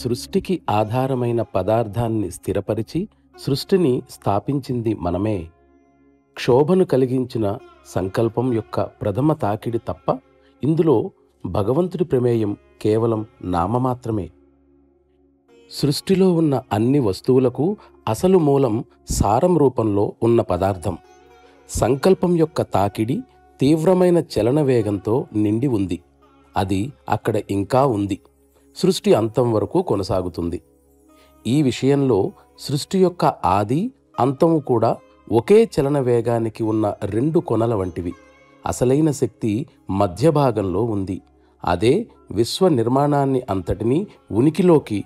సృష్టికి ఆధారమైన పదార్థాన్ని స్థిరపరిచి సృష్టిని స్థాపించింది మనమే. క్షోభను కలిగించిన సంకల్పం యొక్క ప్రథమ తాకిడి తప్ప ఇందులో భగవంతుడి ప్రమేయం కేవలం నామమాత్రమే. సృష్టిలో ఉన్న అన్ని వస్తువులకు అసలు మూలం సారం రూపంలో ఉన్న పదార్థం. సంకల్పం యొక్క తాకిడి తీవ్రమైన చలన వేగంతో నిండి ఉంది. అది అక్కడ ఇంకా ఉంది. సృష్టి అంతం వరకు కొనసాగుతుంది. ఈ విషయంలో సృష్టి యొక్క ఆది అంతము కూడా ఒకే చలన వేగానికి ఉన్న రెండు కొనల వంటివి. అసలైన శక్తి మధ్య భాగంలో ఉంది. అదే విశ్వ నిర్మాణాన్ని అంతటినీ ఉనికిలోకి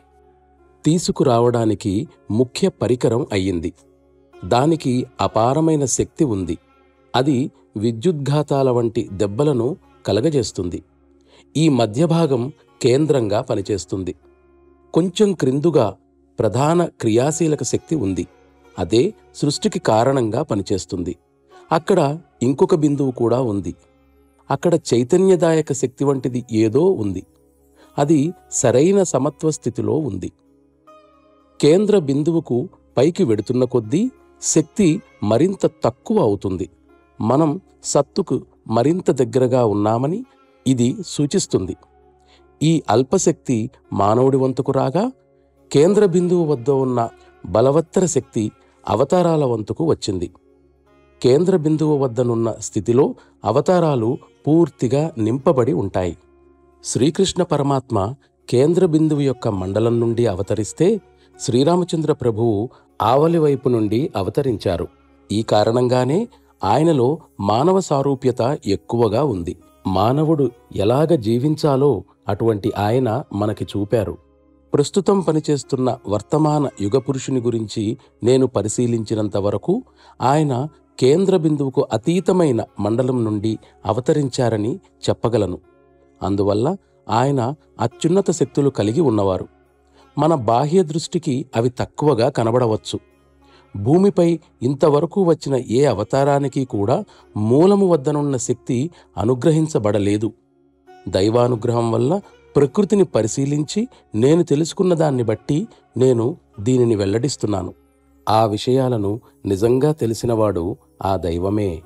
తీసుకురావడానికి ముఖ్య పరికరం అయ్యింది. దానికి అపారమైన శక్తి ఉంది. అది విద్యుద్ఘాతాల వంటి దెబ్బలను కలగజేస్తుంది. ఈ మధ్యభాగం కేంద్రంగా పనిచేస్తుంది. కొంచెం క్రిందుగా ప్రధాన క్రియాశీలక శక్తి ఉంది. అదే సృష్టికి కారణంగా పనిచేస్తుంది. అక్కడ ఇంకొక బిందువు కూడా ఉంది. అక్కడ చైతన్యదాయక శక్తి వంటిది ఏదో ఉంది. అది సరైన సమత్వ స్థితిలో ఉంది. కేంద్ర బిందువుకు పైకి వెడుతున్న కొద్దీ శక్తి మరింత తక్కువ అవుతుంది. మనం సత్తుకు మరింత దగ్గరగా ఉన్నామని ఇది సూచిస్తుంది. ఈ అల్పశక్తి మానవుడి వంతుకు రాగా కేంద్ర బిందువు వద్ద ఉన్న బలవత్తర శక్తి అవతారాల వంతుకు వచ్చింది. కేంద్ర బిందువు వద్దనున్న స్థితిలో అవతారాలు పూర్తిగా నింపబడి ఉంటాయి. శ్రీకృష్ణ పరమాత్మ కేంద్ర బిందువు యొక్క మండలం నుండి అవతరిస్తే శ్రీరామచంద్ర ప్రభువు ఆవలి వైపు నుండి అవతరించారు. ఈ కారణంగానే ఆయనలో మానవ సారూప్యత ఎక్కువగా ఉంది. మానవుడు ఎలాగ జీవించాలో అటువంటి ఆయన మనకి చూపారు. ప్రస్తుతం పనిచేస్తున్న వర్తమాన యుగపురుషుని గురించి నేను పరిశీలించినంత వరకు ఆయన కేంద్ర బిందువుకు అతీతమైన మండలం నుండి అవతరించారని చెప్పగలను. అందువల్ల ఆయన అత్యున్నత శక్తులు కలిగి ఉన్నవారు. మన బాహ్య దృష్టికి అవి తక్కువగా కనబడవచ్చు. భూమిపై ఇంతవరకు వచ్చిన ఏ అవతారానికి కూడా మూలము వద్దనున్న శక్తి అనుగ్రహించబడలేదు. దైవానుగ్రహం వల్ల ప్రకృతిని పరిశీలించి నేను తెలుసుకున్న దాన్ని బట్టి నేను దీనిని వెల్లడిస్తున్నాను. ఆ విషయాలను నిజంగా తెలిసినవాడు ఆ దైవమే.